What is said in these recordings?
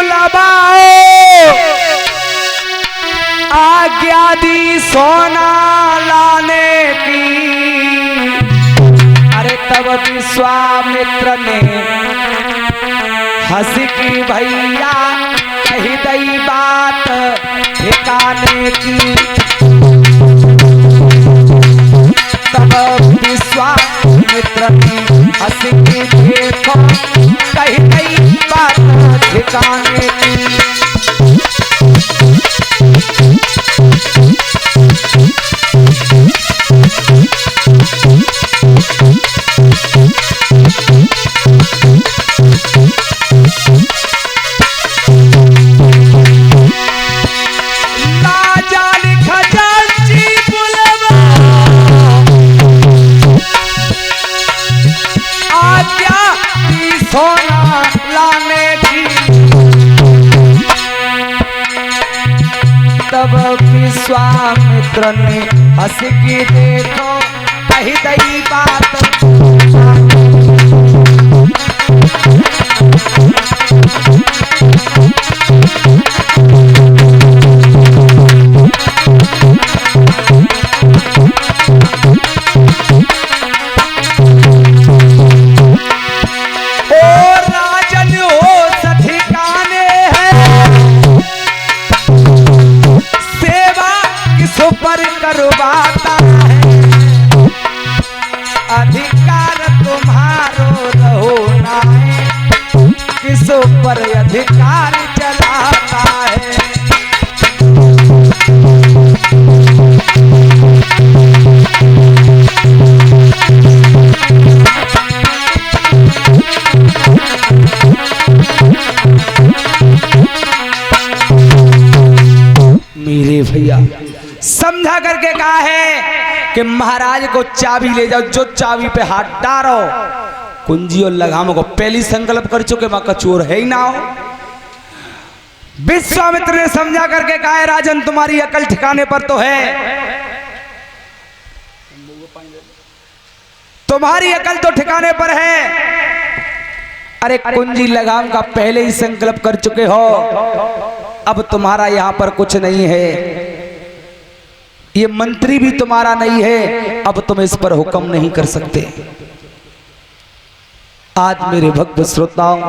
बुलवाओ, आज्ञा दी सोना लाने की। अरे तब विश्वामित्र ने हंस की भैया कही दई बात ठिकाने की। तब विश्वामित्र ने हंस की देखो कही दई बात ठिकाने की। सोना लाने की। तब विश्वामित्र ने हंस के देखो कही दई बात। पर करवाता है अधिकार तुम्हारो रहो ना है, किसो पर अधिकार चलाता है। मेरे भैया समझा करके कहा है कि महाराज को चाबी ले जाओ, जो चाबी पे हाथ डालो कुंजी और लगामों को पहली संकल्प कर चुके मां का चोर है ही ना हो। विश्वामित्र ने समझा करके कहा है राजन तुम्हारी अकल ठिकाने पर तो है, तुम्हारी अकल तो ठिकाने पर है। अरे कुंजी लगाम का पहले ही संकल्प कर चुके हो, अब तुम्हारा यहां पर कुछ नहीं है, ये मंत्री भी तुम्हारा नहीं है, अब तुम इस पर हुक्म नहीं कर सकते। आज मेरे भक्त श्रोताओं,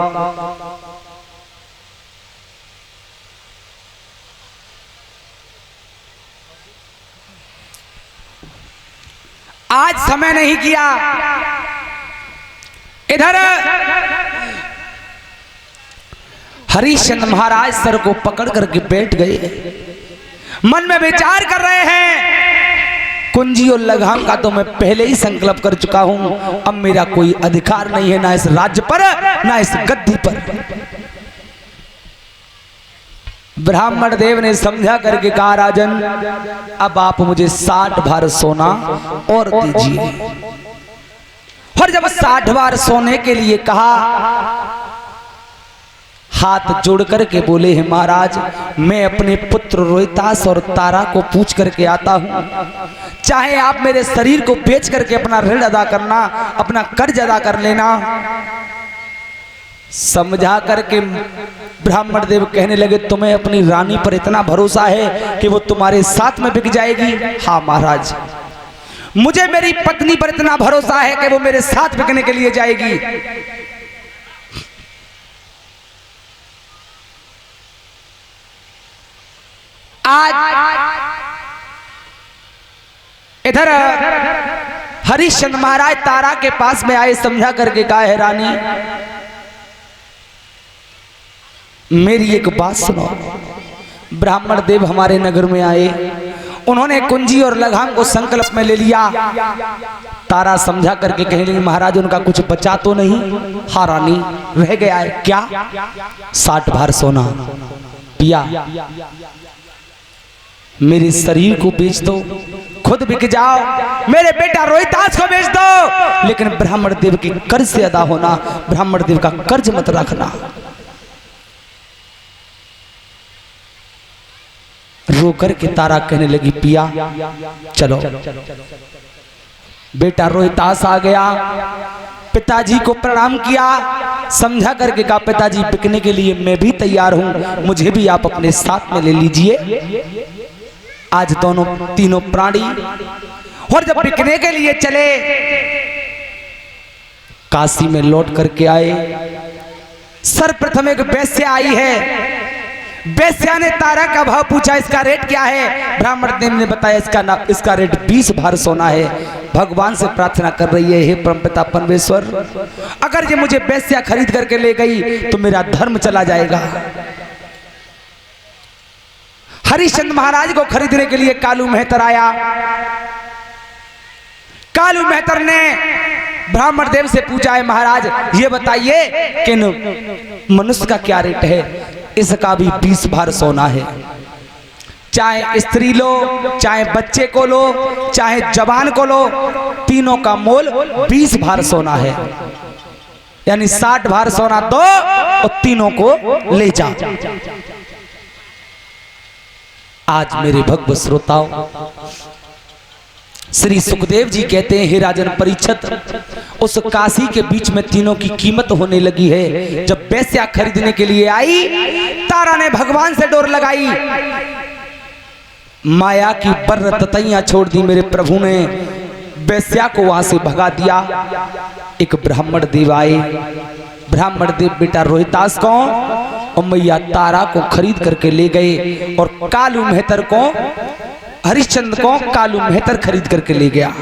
आज समय नहीं किया। इधर हरिश्चंद्र महाराज सर को पकड़ करके बैठ गए, मन में विचार कर रहे हैं कुंजी और लगाम का तो मैं पहले ही संकल्प कर चुका हूं, अब मेरा कोई अधिकार नहीं है ना इस राज्य पर ना इस गद्दी पर। ब्राह्मण देव ने समझा करके कहा राजन अब आप मुझे 60 भार सोना और दीजिए। और जब 60 भार सोने के लिए कहा, हाथ जोड़ करके बोले हैं महाराज मैं अपने पुत्र रोहितास और तारा को पूछ करके आता हूं, चाहे आप मेरे शरीर को बेच करके अपना ऋण अदा करना, अपना कर्ज अदा कर लेना। समझा करके ब्राह्मण देव कहने लगे तुम्हें अपनी रानी पर इतना भरोसा है कि वो तुम्हारे साथ में बिक जाएगी? हाँ महाराज, मुझे मेरी पत्नी पर इतना भरोसा है कि वो मेरे साथ बिकने के लिए जाएगी। आज इधर हरिश्चंद्र महाराज तारा के पास में आए, समझा करके कहा है रानी मेरी एक बात सुनो। ब्राह्मण देव हमारे नगर में आए, उन्होंने कुंजी और लगाम को संकल्प में ले लिया। तारा समझा करके कहने लगी महाराज उनका कुछ बचा तो नहीं? हाँ रानी रह गया है। क्या? 60 भार सोना। पिया मेरे शरीर को बेच दो, खुद बिक जाओ, मेरे बेटा रोहितास को बेच दो, लेकिन ब्राह्मण देव के कर्ज से अदा होना, ब्राह्मण देव का कर्ज मत रखना। रो करके तारा कहने लगी पिया चलो। बेटा रोहितास आ गया, पिताजी को प्रणाम किया, समझा करके कहा पिताजी बिकने के लिए मैं भी तैयार हूं, मुझे भी आप अपने साथ में ले लीजिए। आज दोनों तीनों प्राणी और जब बिकने के लिए चले, काशी में लौट करके आए। सर्वप्रथम एक वेश्या आई है। वेश्या ने तारा का भाव पूछा, इसका रेट क्या है? ब्राह्मण देव ने बताया इसका रेट 20 भार सोना है। भगवान से प्रार्थना कर रही है, हे परमपिता परमेश्वर, अगर ये मुझे वेश्या खरीद करके ले गई तो मेरा धर्म चला जाएगा। हरिश्चंद्र महाराज को खरीदने के लिए कालू मेहतर आया। कालू मेहतर ने ब्राह्मण देव से पूछा है, महाराज ये बताइए कि मनुष्य का क्या रेट है? इसका भी 20 भार सोना है। चाहे स्त्री लो, चाहे बच्चे को लो, चाहे जवान को लो, तीनों का मोल 20 भार सोना है। यानी 60 भार सोना दो और तीनों को ले जा। आज मेरे भक्त श्रोताओ, श्री सुखदेव जी कहते हैं, हे राजन परीक्षित, उस काशी के बीच में तीनों की कीमत होने लगी है। जब वेश्या खरीदने के लिए आई, तारा ने भगवान से डोर लगाई, माया की बर्र ततैया छोड़ दी। मेरे प्रभु ने वेश्या को वहां से भगा दिया। एक ब्राह्मण देव आए। ब्राह्मण देव बेटा रोहितास को और मैया तारा को खरीद करके ले गए और कालू मेहतर को, हरिश्चंद्र को कालू मेहतर खरीद करके ले गया।